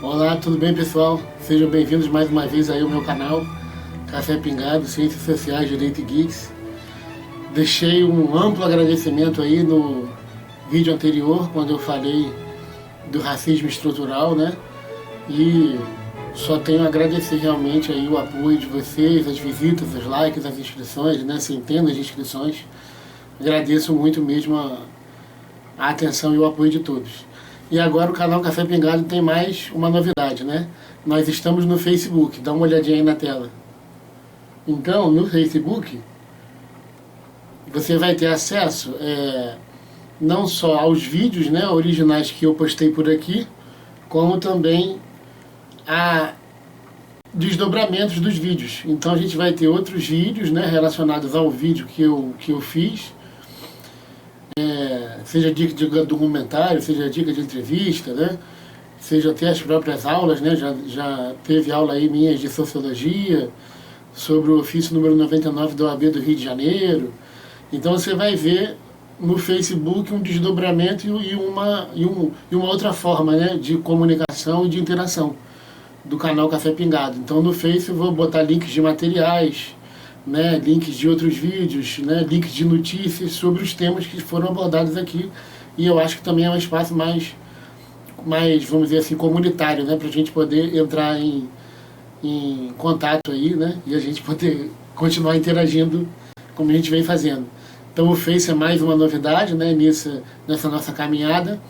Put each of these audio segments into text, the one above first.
Olá, tudo bem, pessoal? Sejam bem-vindos mais uma vez aí ao meu canal Café Pingado, Ciências Sociais, Direito e Geeks. Deixei um amplo agradecimento aí no vídeo anterior, quando eu falei do racismo estrutural, né? E só tenho a agradecer realmente aí o apoio de vocês, as visitas, os likes, as inscrições, né? Centenas de inscrições. Agradeço muito mesmo a atenção e o apoio de todos. E agora o canal Café Pingado tem mais uma novidade, né? Nós estamos no Facebook, dá uma olhadinha aí na tela. Então, no Facebook, você vai ter acesso não só aos vídeos, né, originais que eu postei por aqui, como também a desdobramentos dos vídeos. Então a gente vai ter outros vídeos, né, relacionados ao vídeo que eu fiz, seja dica de documentário, seja dica de entrevista, né? Seja até as próprias aulas, né? Já teve aula aí minhas de sociologia, sobre o ofício número 99 da OAB do Rio de Janeiro. Então você vai ver no Facebook um desdobramento e uma outra forma, né, de comunicação e de interação do canal Café Pingado. Então no Facebook eu vou botar links de materiais, né, links de outros vídeos, né, links de notícias sobre os temas que foram abordados aqui. E eu acho que também é um espaço mais vamos dizer assim, comunitário, né, para a gente poder entrar em contato aí, né, e a gente poder continuar interagindo como a gente vem fazendo. Então o Face é mais uma novidade, né, nessa nossa caminhada,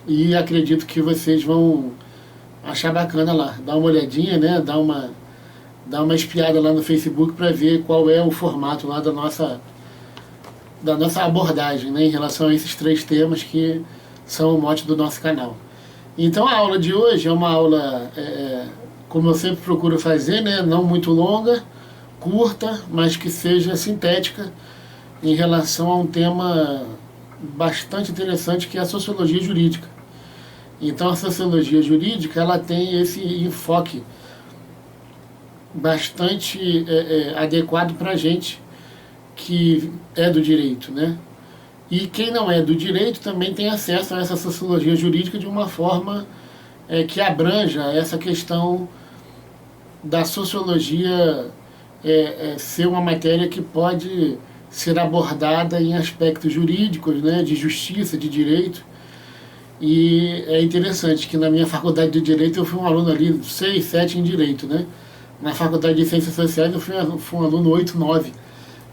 e acredito que vocês vão achar bacana lá. Dá uma olhadinha, né, dá uma espiada lá no Facebook para ver qual é o formato lá da nossa abordagem, né, em relação a esses três temas que são o mote do nosso canal. Então a aula de hoje é uma aula, como eu sempre procuro fazer, né, não muito longa, curta, mas que seja sintética em relação a um tema bastante interessante, que é a sociologia jurídica. Então a sociologia jurídica, ela tem esse enfoque bastante adequado para a gente que é do direito, né? E quem não é do direito também tem acesso a essa sociologia jurídica de uma forma que abranja essa questão da sociologia ser uma matéria que pode ser abordada em aspectos jurídicos, né, de justiça, de direito. E é interessante que na minha faculdade de Direito eu fui um aluno ali 6, 7 em Direito, né? Na faculdade de Ciências Sociais eu fui um aluno 8, 9.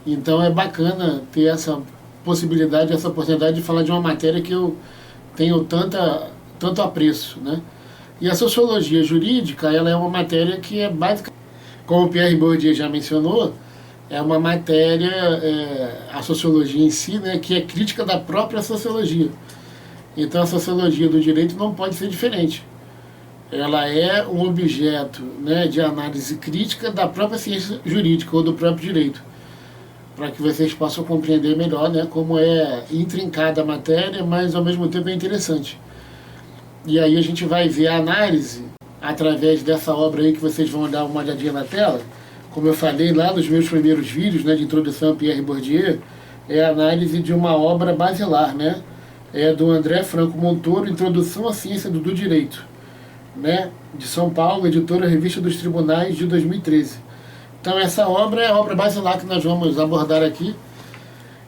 Então é bacana ter essa possibilidade, essa oportunidade de falar de uma matéria que eu tenho tanto apreço, né? E a sociologia jurídica, ela é uma matéria que é básica, como o Pierre Bourdieu já mencionou, é uma matéria, a sociologia em si, né, que é crítica da própria sociologia. Então a sociologia do direito não pode ser diferente. Ela é um objeto, né, de análise crítica da própria ciência jurídica ou do próprio direito, para que vocês possam compreender melhor, né, como é intrincada a matéria, mas ao mesmo tempo é interessante. E aí a gente vai ver a análise através dessa obra aí que vocês vão dar uma olhadinha na tela. Como eu falei lá nos meus primeiros vídeos, né, de introdução a Pierre Bourdieu, é a análise de uma obra basilar, né, do André Franco Montoro, Introdução à Ciência do Direito, né, de São Paulo, editora Revista dos Tribunais, de 2013. Então essa obra é a obra basilar que nós vamos abordar aqui,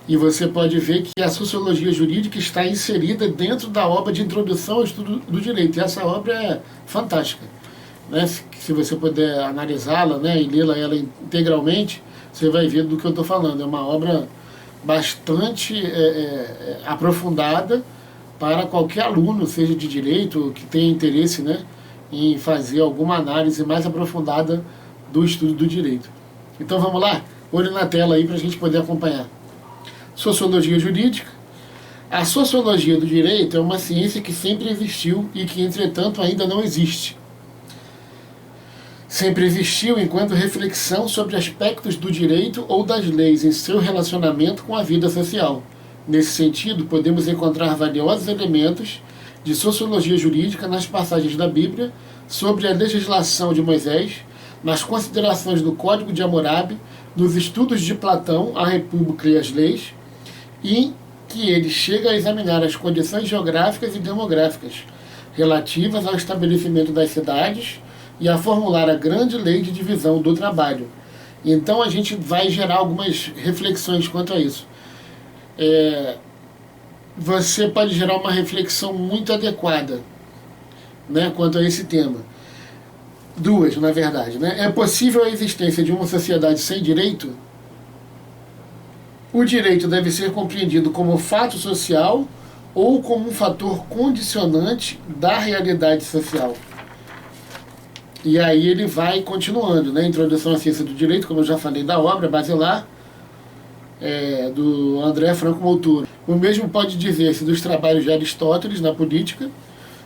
e você pode ver que a sociologia jurídica está inserida dentro da obra de Introdução ao Estudo do Direito, e essa obra é fantástica, né? Se você puder analisá-la, né, e lê-la ela integralmente, você vai ver do que eu estou falando. É uma obra bastante aprofundada para qualquer aluno, seja de direito, que tenha interesse, né, em fazer alguma análise mais aprofundada do estudo do direito. Então vamos lá? Olho na tela aí para a gente poder acompanhar. Sociologia jurídica. A sociologia do direito é uma ciência que sempre existiu e que, entretanto, ainda não existe. Sempre existiu enquanto reflexão sobre aspectos do direito ou das leis em seu relacionamento com a vida social. Nesse sentido, podemos encontrar valiosos elementos de sociologia jurídica nas passagens da Bíblia sobre a legislação de Moisés, nas considerações do Código de Hammurabi, nos estudos de Platão, a República e as Leis, e que ele chega a examinar as condições geográficas e demográficas relativas ao estabelecimento das cidades e a formular a grande lei de divisão do trabalho. Então a gente vai gerar algumas reflexões quanto a isso. Você pode gerar uma reflexão muito adequada, né, quanto a esse tema. Duas, na verdade. Né? É possível a existência de uma sociedade sem direito? O direito deve ser compreendido como fato social ou como um fator condicionante da realidade social. E aí ele vai continuando, né? Introdução à Ciência do Direito, como eu já falei, da obra basilar, do André Franco Montoro. O mesmo pode dizer-se dos trabalhos de Aristóteles na política,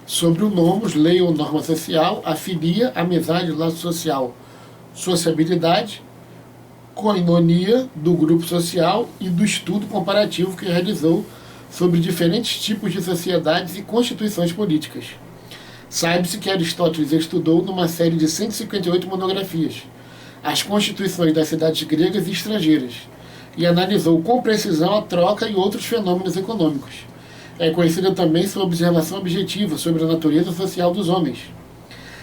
sobre o nomos, lei ou norma social, a filia, amizade, laço social, sociabilidade, koinonia do grupo social e do estudo comparativo que realizou sobre diferentes tipos de sociedades e constituições políticas. Sabe-se que Aristóteles estudou numa série de 158 monografias as constituições das cidades gregas e estrangeiras e analisou com precisão a troca e outros fenômenos econômicos. É conhecida também sua observação objetiva sobre a natureza social dos homens,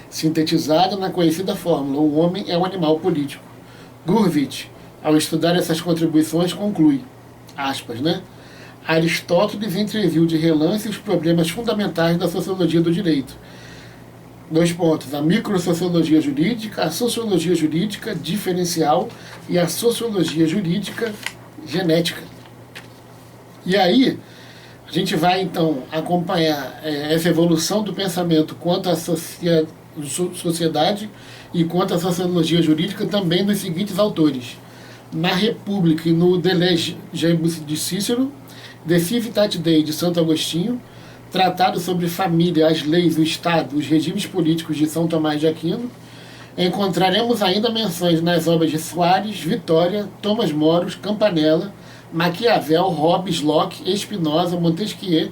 sintetizada na conhecida fórmula: o homem é um animal político. Gurvitch, ao estudar essas contribuições, conclui, aspas, né? Aristóteles entreviu de relance os problemas fundamentais da sociologia do direito. Dois pontos: a microsociologia jurídica, a sociologia jurídica diferencial e a sociologia jurídica genética. E aí, a gente vai, então, acompanhar essa evolução do pensamento quanto à sociedade e quanto à sociologia jurídica também dos seguintes autores: na República e no De Legibus de Cícero, De Civitate Dei de Santo Agostinho, Tratado sobre Família, as Leis, o Estado, os Regimes Políticos de São Tomás de Aquino. Encontraremos ainda menções nas obras de Soares, Vitória, Thomas Moros, Campanella, Maquiavel, Hobbes, Locke, Spinoza, Montesquieu,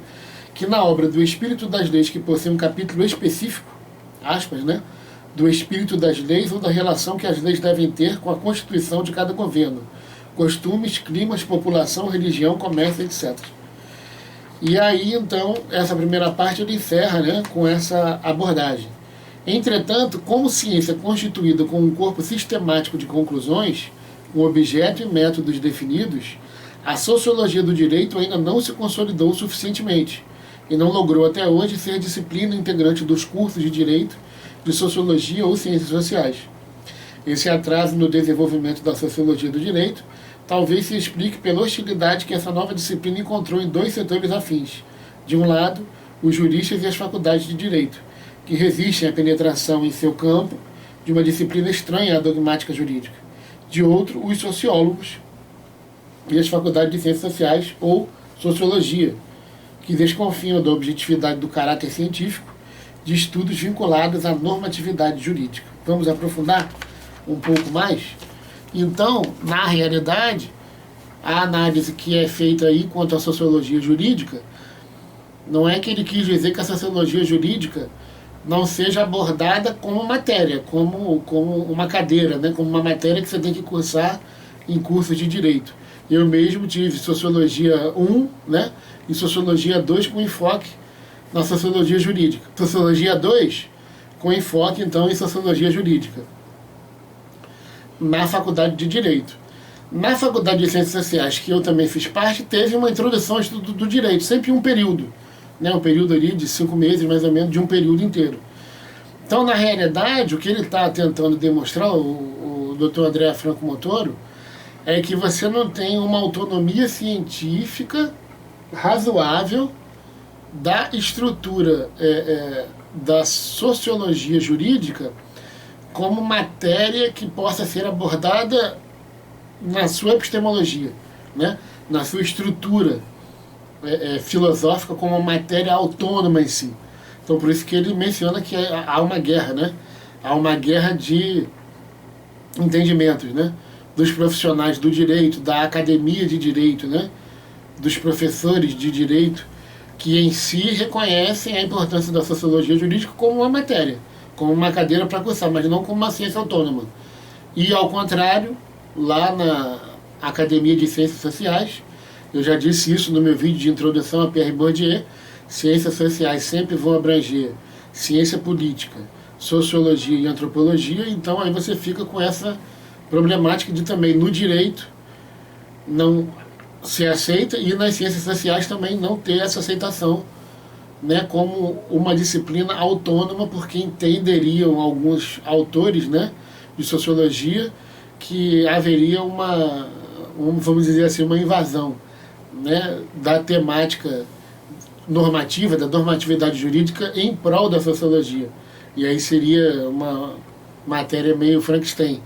que na obra do Espírito das Leis, que possui um capítulo específico, aspas, né, do espírito das leis ou da relação que as leis devem ter com a constituição de cada governo, costumes, climas, população, religião, comércio, etc. E aí, então, essa primeira parte ele encerra, né, com essa abordagem. Entretanto, como ciência constituída com um corpo sistemático de conclusões, com objeto e métodos definidos, a sociologia do direito ainda não se consolidou suficientemente e não logrou até hoje ser disciplina integrante dos cursos de direito, de sociologia ou ciências sociais. Esse atraso no desenvolvimento da sociologia do direito talvez se explique pela hostilidade que essa nova disciplina encontrou em dois setores afins. De um lado, os juristas e as faculdades de direito, que resistem à penetração em seu campo de uma disciplina estranha à dogmática jurídica. De outro, os sociólogos e as faculdades de ciências sociais ou sociologia, que desconfiam da objetividade do caráter científico de estudos vinculados à normatividade jurídica. Vamos aprofundar um pouco mais? Então, na realidade, a análise que é feita aí quanto à sociologia jurídica, não é que ele quis dizer que a sociologia jurídica não seja abordada como matéria, como uma cadeira, né? Como uma matéria que você tem que cursar em cursos de direito. Eu mesmo tive Sociologia 1, né, e Sociologia 2 com enfoque na Sociologia Jurídica. Sociologia 2 com enfoque, então, em Sociologia Jurídica, na Faculdade de Direito. Na Faculdade de Ciências Sociais, que eu também fiz parte, teve uma introdução ao estudo do direito, sempre um período, né, um período ali de 5 meses, mais ou menos, de um período inteiro. Então, na realidade, o que ele está tentando demonstrar, o Dr. André Franco Montoro, é que você não tem uma autonomia científica razoável da estrutura da sociologia jurídica como matéria que possa ser abordada na sua epistemologia, né? Na sua estrutura filosófica como uma matéria autônoma em si. Então, por isso que ele menciona que há uma guerra, né? Há uma guerra de entendimentos, né? Dos profissionais do direito, da academia de direito, né? Dos professores de direito, que em si reconhecem a importância da sociologia jurídica como uma matéria, como uma cadeira para cursar, mas não como uma ciência autônoma. E, ao contrário, lá na Academia de Ciências Sociais, eu já disse isso no meu vídeo de introdução a Pierre Bourdieu, ciências sociais sempre vão abranger ciência política, sociologia e antropologia, então aí você fica com essa problemática de também no direito não ser aceita e nas ciências sociais também não ter essa aceitação, né, como uma disciplina autônoma, porque entenderiam alguns autores, né, de sociologia que haveria vamos dizer assim, uma invasão, né, da temática normativa, da normatividade jurídica em prol da sociologia. E aí seria uma matéria meio Frankenstein,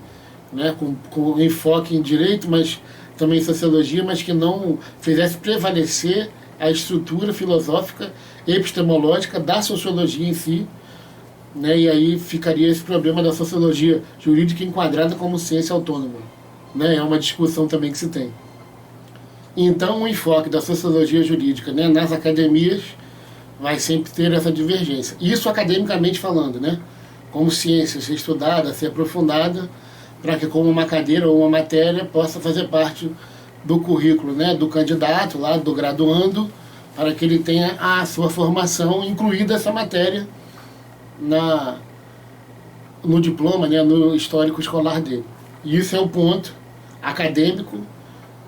né, com enfoque em direito, mas também em sociologia, mas que não fizesse prevalecer a estrutura filosófica epistemológica da sociologia em si, né, e aí ficaria esse problema da sociologia jurídica enquadrada como ciência autônoma, né, é uma discussão também que se tem. Então o enfoque da sociologia jurídica, né, nas academias vai sempre ter essa divergência. Isso academicamente falando, né, como ciência ser estudada, ser aprofundada, para que como uma cadeira ou uma matéria possa fazer parte do currículo, né, do candidato, lá, do graduando, para que ele tenha a sua formação, incluída essa matéria no diploma, né, no histórico escolar dele. E isso é o ponto acadêmico,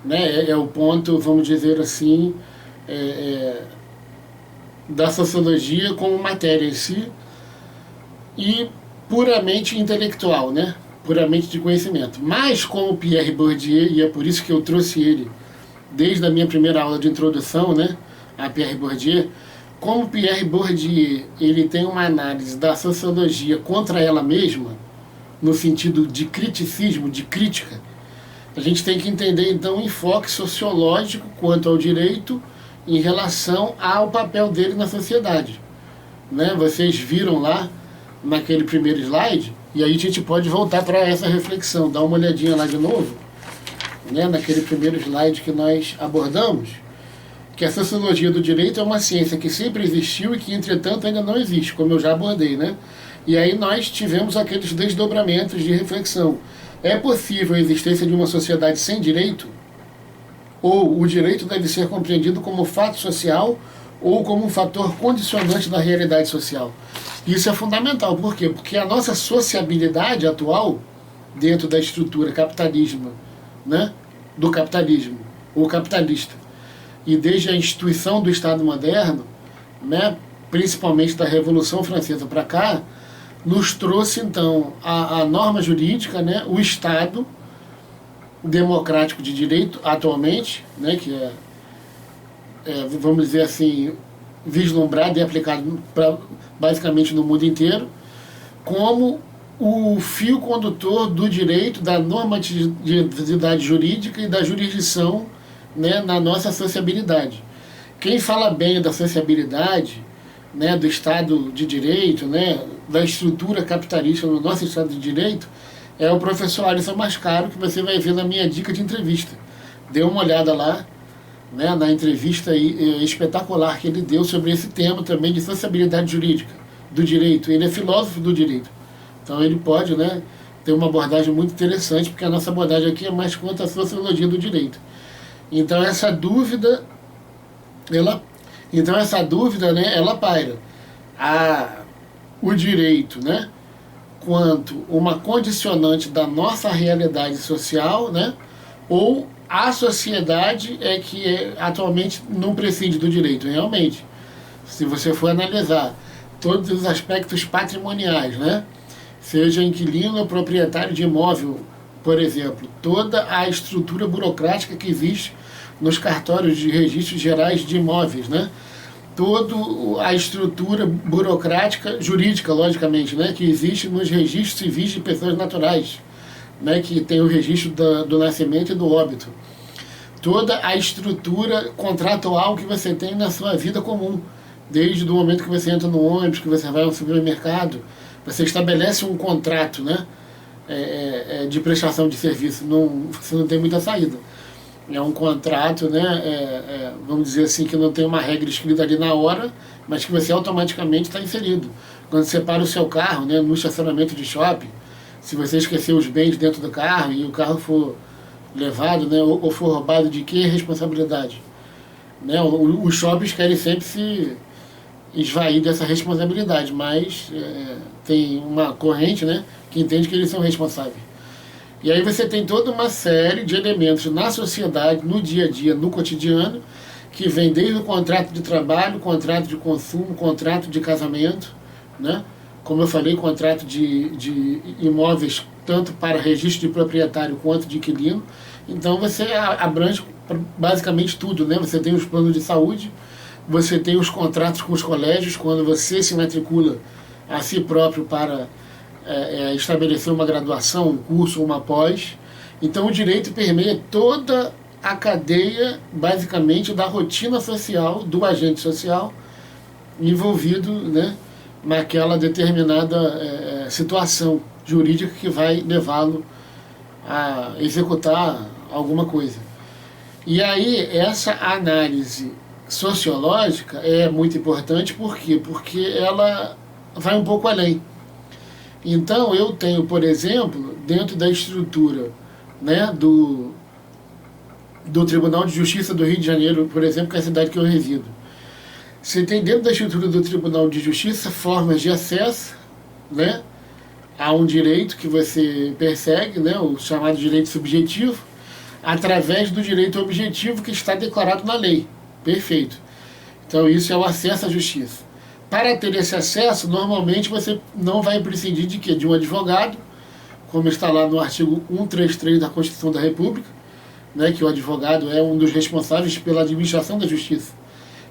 né, é o ponto, vamos dizer assim, da sociologia como matéria em si e puramente intelectual, né, puramente de conhecimento. Mas como Pierre Bourdieu, e é por isso que eu trouxe ele desde a minha primeira aula de introdução, né, a Pierre Bourdieu, como Pierre Bourdieu ele tem uma análise da sociologia contra ela mesma, no sentido de criticismo, de crítica, a gente tem que entender então o enfoque sociológico quanto ao direito em relação ao papel dele na sociedade, né? Vocês viram lá naquele primeiro slide, e aí a gente pode voltar para essa reflexão, dar uma olhadinha lá de novo, né? Naquele primeiro slide que nós abordamos, que a sociologia do direito é uma ciência que sempre existiu e que, entretanto, ainda não existe, como eu já abordei, né? E aí nós tivemos aqueles desdobramentos de reflexão. É possível a existência de uma sociedade sem direito? Ou o direito deve ser compreendido como fato social ou como um fator condicionante da realidade social? Isso é fundamental. Por quê? Porque a nossa sociabilidade atual, dentro da estrutura capitalismo, né, do capitalismo, ou capitalista, e desde a instituição do Estado moderno, né, principalmente da Revolução Francesa para cá, nos trouxe então a norma jurídica, né, o Estado democrático de direito atualmente, né, que vamos dizer assim, vislumbrado e aplicado basicamente no mundo inteiro, como o fio condutor do direito, da normatividade jurídica e da jurisdição, né, na nossa sociabilidade. Quem fala bem da sociabilidade, né, do Estado de Direito, né, da estrutura capitalista no nosso Estado de Direito, é o professor Alisson Mascaro, que você vai ver na minha dica de entrevista. Dê uma olhada lá, né, na entrevista espetacular que ele deu sobre esse tema também de sociabilidade jurídica, do direito. Ele é filósofo do direito, então ele pode, né, ter uma abordagem muito interessante, porque a nossa abordagem aqui é mais quanto à sociologia do direito. Então essa dúvida, né, ela paira. O direito, né, quanto uma condicionante da nossa realidade social, né, ou a sociedade atualmente não prescinde do direito. Realmente, se você for analisar todos os aspectos patrimoniais, né, seja inquilino ou proprietário de imóvel, por exemplo, toda a estrutura burocrática que existe nos cartórios de registros gerais de imóveis, né, toda a estrutura burocrática, jurídica, logicamente, né, que existe nos registros civis de pessoas naturais, né, que tem o registro do nascimento e do óbito. Toda a estrutura contratual que você tem na sua vida comum, desde o momento que você entra no ônibus, que você vai ao supermercado, você estabelece um contrato, né, de prestação de serviço, você não tem muita saída. É um contrato, né, vamos dizer assim, que não tem uma regra escrita ali na hora, mas que você automaticamente está inserido. Quando você para o seu carro, né, no estacionamento de shopping, se você esquecer os bens dentro do carro e o carro for levado, né, ou for roubado, de quem é a responsabilidade? Né, os shoppings querem sempre esvair dessa responsabilidade, mas tem uma corrente, né, que entende que eles são responsáveis. E aí você tem toda uma série de elementos na sociedade, no dia a dia, no cotidiano, que vem desde o contrato de trabalho, contrato de consumo, contrato de casamento, né? Como eu falei, contrato de imóveis, tanto para registro de proprietário quanto de inquilino. Então você abrange basicamente tudo, né? Você tem os planos de saúde, você tem os contratos com os colégios, quando você se matricula a si próprio para estabelecer uma graduação, um curso, uma pós. Então o direito permeia toda a cadeia, basicamente, da rotina social, do agente social envolvido, né, naquela determinada situação jurídica que vai levá-lo a executar alguma coisa. E aí essa análise sociológica é muito importante, por quê? Porque ela vai um pouco além. Então eu tenho, por exemplo, dentro da estrutura, né, do Tribunal de Justiça do Rio de Janeiro, por exemplo, que é a cidade que eu resido. Você tem dentro da estrutura do Tribunal de Justiça formas de acesso, né, a um direito que você persegue, né, o chamado direito subjetivo, através do direito objetivo que está declarado na lei. Perfeito. Então isso é o acesso à justiça. Para ter esse acesso, normalmente você não vai prescindir de quê? De um advogado, como está lá no artigo 133 da Constituição da República, né, que o advogado é um dos responsáveis pela administração da justiça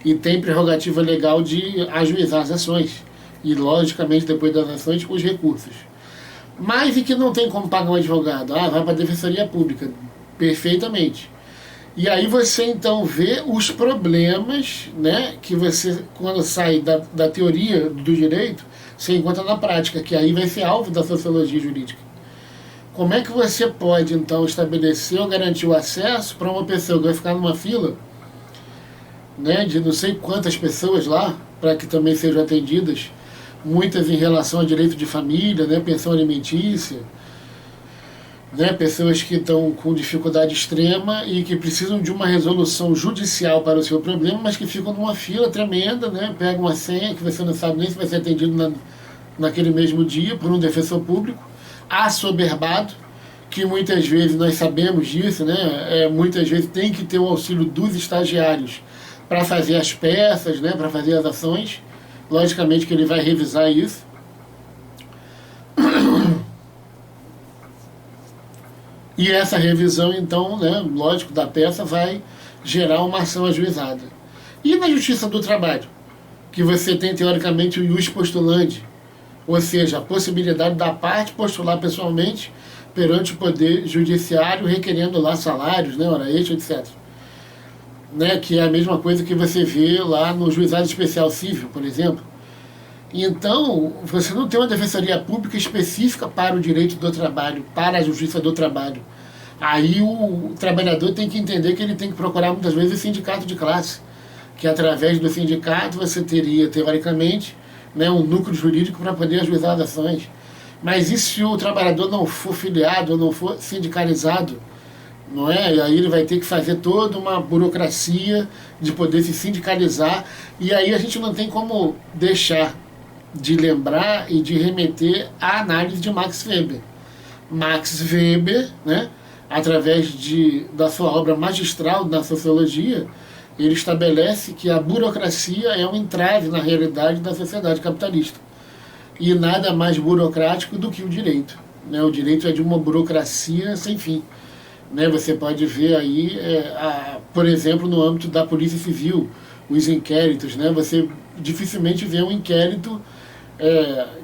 e tem prerrogativa legal de ajuizar as ações e, logicamente, depois das ações, os recursos. Mas e que não tem como pagar um advogado? Ah, vai para a Defensoria Pública. Perfeitamente. E aí você, então, vê os problemas, né, que você, quando sai da teoria do direito, você encontra na prática, que aí vai ser alvo da sociologia jurídica. Como é que você pode, então, estabelecer ou garantir o acesso para uma pessoa que vai ficar numa fila, né, de não sei quantas pessoas lá, para que também sejam atendidas, muitas em relação a direito de família, né, pensão alimentícia, né, pessoas que estão com dificuldade extrema e que precisam de uma resolução judicial para o seu problema, mas que ficam numa fila tremenda, né, pegam uma senha que você não sabe nem se vai ser atendido naquele mesmo dia por um defensor público, assoberbado, que muitas vezes nós sabemos disso, né, muitas vezes tem que ter o auxílio dos estagiários para fazer as peças, né, para fazer as ações. Logicamente que ele vai revisar isso. E essa revisão, então, né, lógico, da peça vai gerar uma ação ajuizada. E na Justiça do Trabalho, que você tem, teoricamente, o ius postulandi, ou seja, a possibilidade da parte postular pessoalmente perante o Poder Judiciário, requerendo lá salários, né, hora extra, etc. Né, que é a mesma coisa que você vê lá no Juizado Especial Civil, por exemplo. Então, você não tem uma defensoria pública específica para o direito do trabalho, para a justiça do trabalho. Aí o trabalhador tem que entender que ele tem que procurar muitas vezes o sindicato de classe, que através do sindicato você teria, teoricamente, né, um núcleo jurídico para poder ajuizar as ações. Mas e se o trabalhador não for filiado ou não for sindicalizado? Não é? E aí ele vai ter que fazer toda uma burocracia de poder se sindicalizar, e aí a gente não tem como deixar de lembrar e de remeter à análise de Max Weber. Max Weber, né, através da sua obra magistral na sociologia, ele estabelece que a burocracia é um entrave na realidade da sociedade capitalista. E nada mais burocrático do que o direito. Né? O direito é de uma burocracia sem fim. Né? Você pode ver aí, por exemplo, no âmbito da Polícia Civil, os inquéritos. Né? Você dificilmente vê um inquérito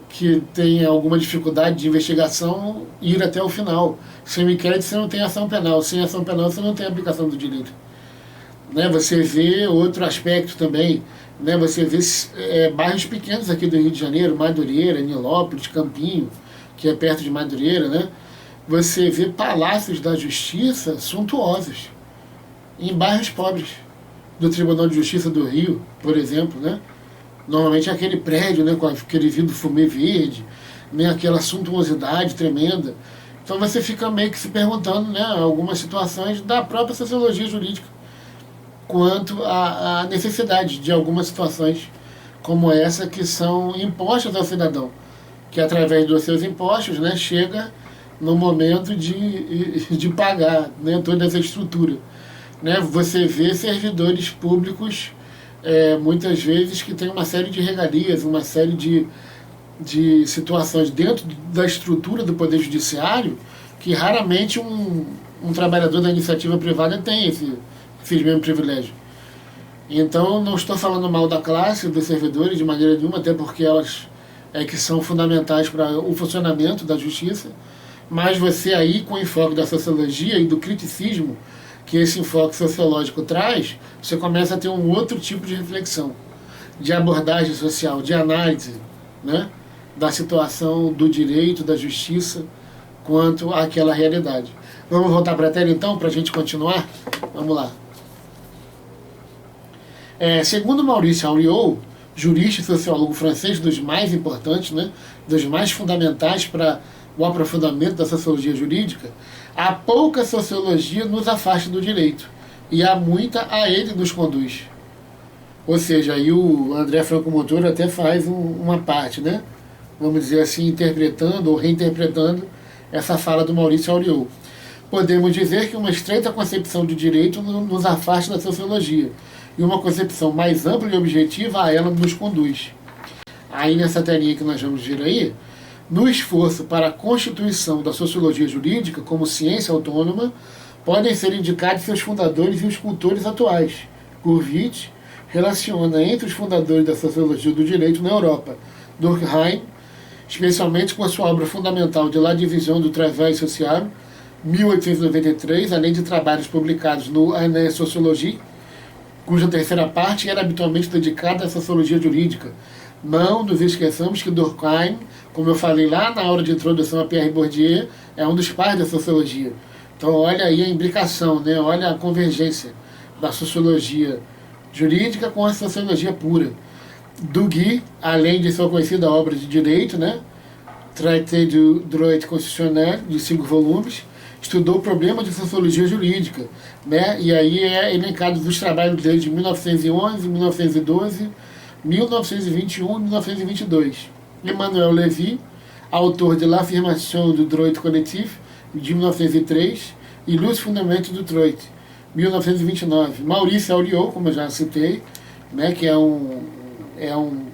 que tem alguma dificuldade de investigação ir até o final. Sem o inquérito você não tem ação penal. Sem ação penal você não tem aplicação do direito. Né? Você vê outro aspecto também. Né? Você vê bairros pequenos aqui do Rio de Janeiro, Madureira, Nilópolis, Campinho, que é perto de Madureira, né? Você vê palácios da justiça suntuosos em bairros pobres do Tribunal de Justiça do Rio, por exemplo, né? Normalmente é aquele prédio, né, com aquele vidro fumê verde, né, aquela suntuosidade tremenda. Então você fica meio que se perguntando, né, algumas situações da própria sociologia jurídica quanto à necessidade de algumas situações como essa que são impostas ao cidadão, que através dos seus impostos, né, chega no momento de pagar, né, toda essa estrutura. Né? Você vê servidores públicos, muitas vezes, que tem uma série de regalias, uma série de situações dentro da estrutura do Poder Judiciário que raramente um trabalhador da iniciativa privada tem esses mesmos privilégios. Então, não estou falando mal da classe dos servidores de maneira nenhuma, até porque elas que são fundamentais para o funcionamento da justiça, mas você aí, com o enfoque da sociologia e do criticismo que esse enfoque sociológico traz, você começa a ter um outro tipo de reflexão, de abordagem social, de análise, né, da situação do direito, da justiça, quanto àquela realidade. Vamos voltar para a tela então, para a gente continuar? Vamos lá. Segundo Maurice Auriol, jurista e sociólogo francês, dos mais importantes, né, dos mais fundamentais para o aprofundamento da sociologia jurídica, há pouca sociologia nos afasta do direito, e há muita a ele nos conduz. Ou seja, aí o André Franco Montoro até faz uma parte, né, vamos dizer assim, interpretando ou reinterpretando essa fala do Maurício Auriol. Podemos dizer que uma estreita concepção de direito nos afasta da sociologia, e uma concepção mais ampla e objetiva a ela nos conduz. Aí nessa telinha que nós vamos ver aí, no esforço para a constituição da sociologia jurídica como ciência autônoma, podem ser indicados seus fundadores e os cultores atuais. Gurvitch relaciona entre os fundadores da sociologia do direito na Europa, Durkheim, especialmente com a sua obra fundamental de La Division du Travail Social, 1893, além de trabalhos publicados no Année Sociologie, cuja terceira parte era habitualmente dedicada à sociologia jurídica. Não nos esqueçamos que Durkheim, como eu falei lá na aula de introdução a Pierre Bourdieu, é um dos pais da sociologia. Então olha aí a imbricação, né? Olha a convergência da sociologia jurídica com a sociologia pura. Duguy, além de sua conhecida obra de direito, né, Traité du droit constitutionnel, de 5 volumes, estudou o problema de sociologia jurídica, né, e aí elencado dos trabalhos dele de 1911, 1912, 1921 e 1922. Emmanuel Lévy, autor de L'affirmation du droit collectif, de 1903, e Los Fondements du droit, 1929. Maurice Auriol, como eu já citei, né, que é um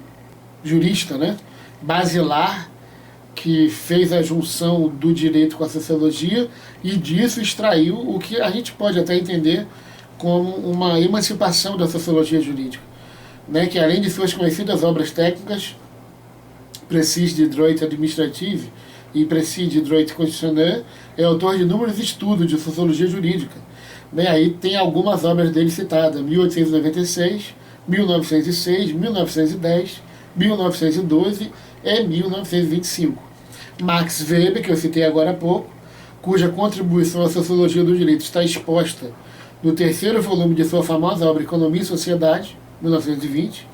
jurista, né, basilar, que fez a junção do direito com a sociologia e disso extraiu o que a gente pode até entender como uma emancipação da sociologia jurídica, né, que além de suas conhecidas obras técnicas, Précis de droit administratif e Précis de droit constitutionnel, é autor de inúmeros estudos de sociologia jurídica. Né, aí tem algumas obras dele citadas, 1896, 1906, 1910, 1912 e 1925. Max Weber, que eu citei agora há pouco, cuja contribuição à sociologia do direito está exposta no terceiro volume de sua famosa obra Economia e Sociedade, 1920.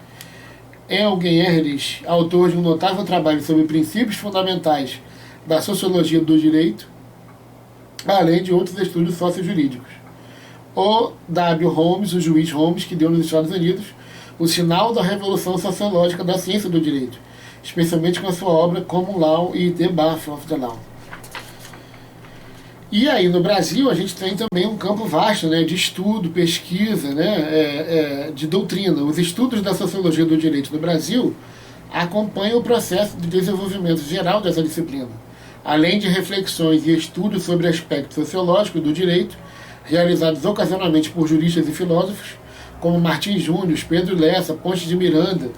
Eugen Ehrlich, autor de um notável trabalho sobre princípios fundamentais da sociologia do direito, além de outros estudos sociojurídicos. O W. Holmes, o juiz Holmes, que deu nos Estados Unidos o sinal da revolução sociológica da ciência do direito, especialmente com a sua obra Common Law e The Birth of the Law. E aí no Brasil a gente tem também um campo vasto, né, de estudo, pesquisa, né, de doutrina. Os estudos da sociologia do direito no Brasil acompanham o processo de desenvolvimento geral dessa disciplina, além de reflexões e estudos sobre aspectos sociológicos do direito, realizados ocasionalmente por juristas e filósofos, como Martins Júnior, Pedro Lessa, Ponte de Miranda,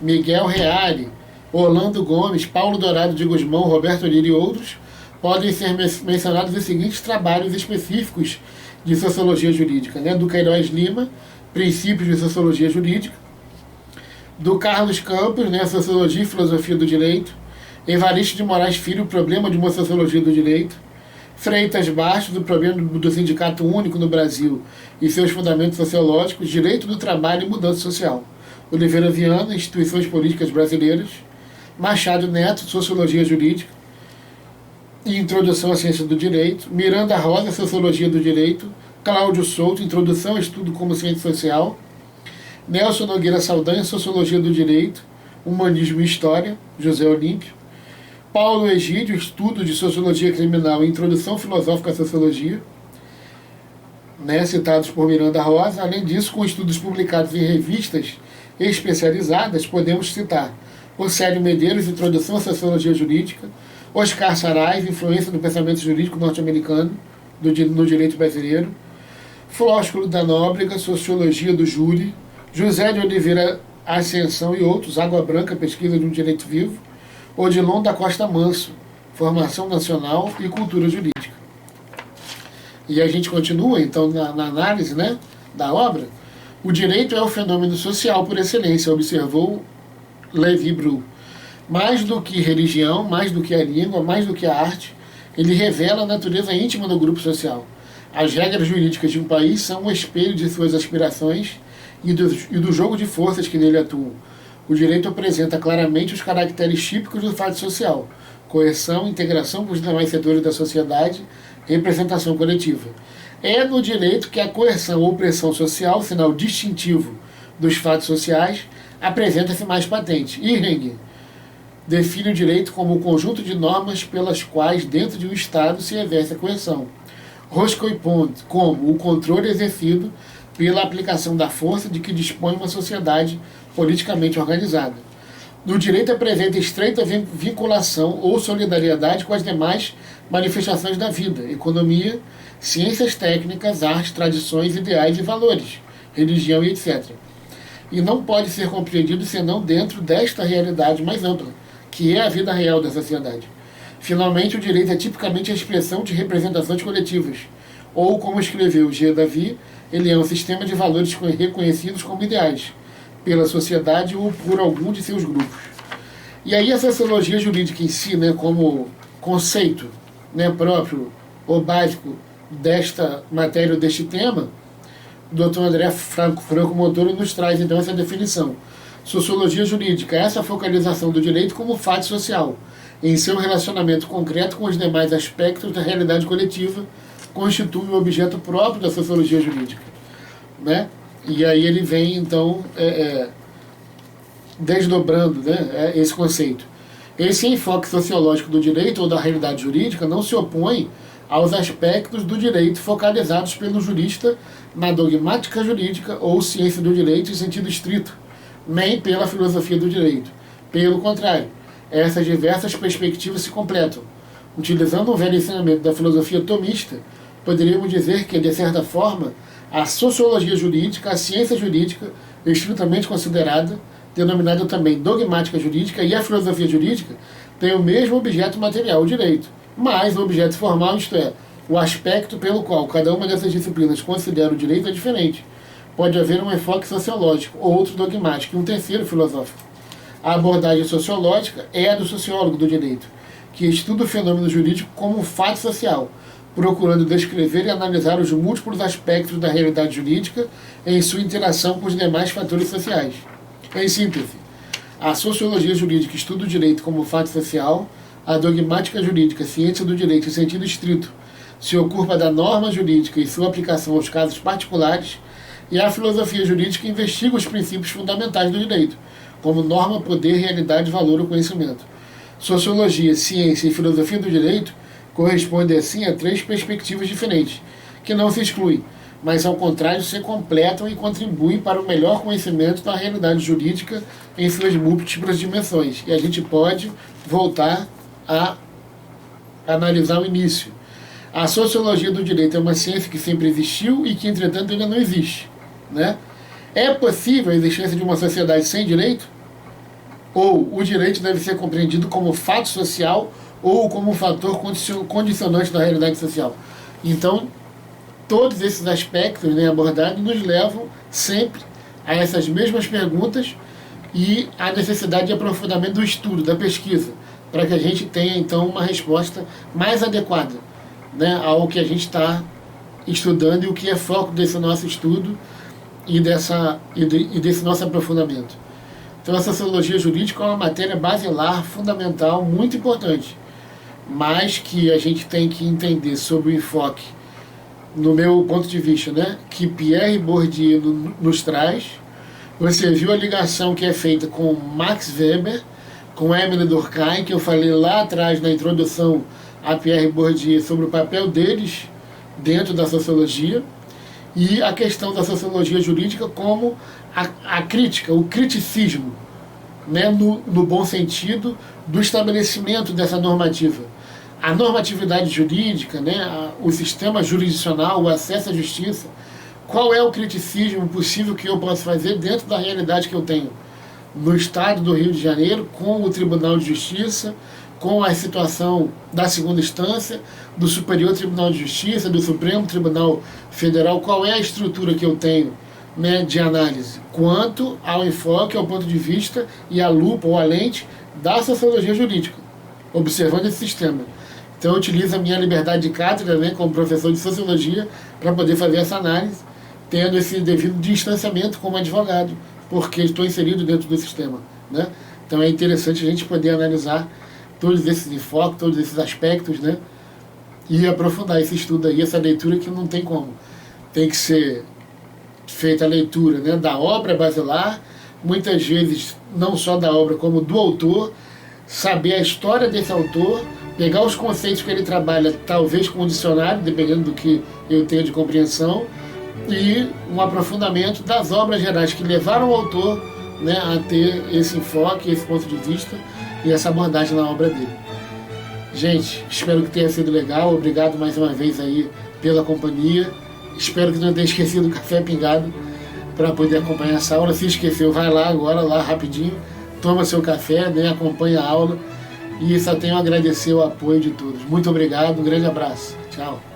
Miguel Reale, Orlando Gomes, Paulo Dourado de Guzmão, Roberto Lira e outros, podem ser mencionados os seguintes trabalhos específicos de sociologia jurídica, né? Do Queiroz Lima, Princípios de Sociologia Jurídica, do Carlos Campos, né? Sociologia e Filosofia do Direito, Evaristo de Moraes Filho, Problema de uma Sociologia do Direito, Freitas Bastos, o problema do Sindicato Único no Brasil e seus fundamentos sociológicos, Direito do Trabalho e Mudança Social, Oliveira Viana, Instituições Políticas Brasileiras, Machado Neto, Sociologia Jurídica e Introdução à Ciência do Direito, Miranda Rosa, Sociologia do Direito, Cláudio Souto, Introdução ao Estudo como Ciência Social, Nelson Nogueira Saldanha, Sociologia do Direito, Humanismo e História, José Olímpio. Paulo Egídio, Estudo de Sociologia Criminal e Introdução Filosófica à Sociologia, né, citados por Miranda Rosa. Além disso, com estudos publicados em revistas especializadas, podemos citar Océlio Medeiros, Introdução à Sociologia Jurídica, Oscar Saraiva, Influência no Pensamento Jurídico Norte-Americano no Direito Brasileiro, Flósculo da Nóbrega, Sociologia do Júri, José de Oliveira Ascensão e outros, Água Branca, Pesquisa de um Direito Vivo, Odilon da Costa Manso, Formação Nacional e Cultura Jurídica. E a gente continua, então, na análise, né, da obra. O direito é o fenômeno social por excelência, observou Lévi-Brou. Mais do que religião, mais do que a língua, mais do que a arte, ele revela a natureza íntima do grupo social. As regras jurídicas de um país são um espelho de suas aspirações e do jogo de forças que nele atuam. O direito apresenta claramente os caracteres típicos do fato social: coerção, integração com os demais setores da sociedade, representação coletiva. É no direito que a coerção ou pressão social, sinal distintivo dos fatos sociais, apresenta-se mais patente. Ihring define o direito como o conjunto de normas pelas quais, dentro de um Estado, se exerce a coerção. Roscoe-Pont como o controle exercido pela aplicação da força de que dispõe uma sociedade politicamente organizada. No direito apresenta estreita vinculação ou solidariedade com as demais manifestações da vida: economia, ciências técnicas, arte, tradições, ideais e valores, religião e etc. E não pode ser compreendido senão dentro desta realidade mais ampla, que é a vida real da sociedade. Finalmente, o direito é tipicamente a expressão de representações coletivas, ou, como escreveu G. Davi, ele é um sistema de valores reconhecidos como ideais pela sociedade ou por algum de seus grupos. E aí a sociologia jurídica em si, né, como conceito, né, próprio ou básico desta matéria ou deste tema, o Dr. André Franco Montoro nos traz então essa definição. Sociologia jurídica é essa focalização do direito como fato social, em seu relacionamento concreto com os demais aspectos da realidade coletiva, constitui um objeto próprio da sociologia jurídica, né? E aí ele vem, então, desdobrando, né, esse conceito. Esse enfoque sociológico do direito ou da realidade jurídica não se opõe aos aspectos do direito focalizados pelo jurista na dogmática jurídica ou ciência do direito em sentido estrito, nem pela filosofia do direito. Pelo contrário, essas diversas perspectivas se completam. Utilizando um velho ensinamento da filosofia tomista, poderíamos dizer que, de certa forma, a sociologia jurídica, a ciência jurídica, estritamente considerada, denominada também dogmática jurídica, e a filosofia jurídica, têm o mesmo objeto material, o direito, mas o objeto formal, isto é, o aspecto pelo qual cada uma dessas disciplinas considera o direito é diferente. Pode haver um enfoque sociológico, outro dogmático e um terceiro filosófico. A abordagem sociológica é a do sociólogo do direito, que estuda o fenômeno jurídico como um fato social, procurando descrever e analisar os múltiplos aspectos da realidade jurídica em sua interação com os demais fatores sociais. Em síntese, a sociologia jurídica estuda o direito como fato social, a dogmática jurídica, ciência do direito em sentido estrito, se ocupa da norma jurídica e sua aplicação aos casos particulares, e a filosofia jurídica investiga os princípios fundamentais do direito, como norma, poder, realidade, valor ou conhecimento. Sociologia, ciência e filosofia do direito correspondem assim a três perspectivas diferentes, que não se excluem, mas ao contrário se completam e contribuem para o melhor conhecimento da realidade jurídica em suas múltiplas dimensões. E a gente pode voltar a analisar o início. A sociologia do direito é uma ciência que sempre existiu e que, entretanto, ainda não existe, né? É possível a existência de uma sociedade sem direito? Ou o direito deve ser compreendido como fato social ou como um fator condicionante da realidade social? Então, todos esses aspectos, né, abordados nos levam sempre a essas mesmas perguntas e a necessidade de aprofundamento do estudo, da pesquisa, para que a gente tenha, então, uma resposta mais adequada, né, ao que a gente está estudando e o que é foco desse nosso estudo e desse nosso aprofundamento. Então, a sociologia jurídica é uma matéria basilar, fundamental, muito importante, mas que a gente tem que entender sobre o enfoque, no meu ponto de vista, né, que Pierre Bourdieu nos traz, Você viu a ligação que é feita com Max Weber, com Émile Durkheim, que eu falei lá atrás na introdução a Pierre Bourdieu sobre o papel deles dentro da sociologia, e a questão da sociologia jurídica como a crítica, o criticismo, né, no bom sentido do estabelecimento dessa normativa. A normatividade jurídica, né, o sistema jurisdicional, o acesso à justiça, qual é o criticismo possível que eu posso fazer dentro da realidade que eu tenho no estado do Rio de Janeiro, com o Tribunal de Justiça, com a situação da segunda instância, do Superior Tribunal de Justiça, do Supremo Tribunal Federal, qual é a estrutura que eu tenho, né, de análise, quanto ao enfoque, ao ponto de vista e a lupa ou a lente da sociologia jurídica, observando esse sistema. Então eu utilizo a minha liberdade de cátedra, né, como professor de sociologia, para poder fazer essa análise, tendo esse devido distanciamento como advogado, porque estou inserido dentro do sistema, né? Então é interessante a gente poder analisar todos esses enfoques, todos esses aspectos, né? E aprofundar esse estudo aí, essa leitura que não tem como. Tem que ser feita a leitura, né, da obra basilar, muitas vezes não só da obra como do autor, saber a história desse autor, pegar os conceitos que ele trabalha, talvez com um dicionário, dependendo do que eu tenho de compreensão, e um aprofundamento das obras gerais que levaram o autor, né, a ter esse enfoque, esse ponto de vista e essa abordagem na obra dele. Gente, espero que tenha sido legal. Obrigado mais uma vez aí pela companhia. Espero que não tenha esquecido o café pingado para poder acompanhar essa aula. Se esqueceu, vai lá agora, lá rapidinho, toma seu café, né, acompanha a aula. E só tenho a agradecer o apoio de todos. Muito obrigado, um grande abraço. Tchau.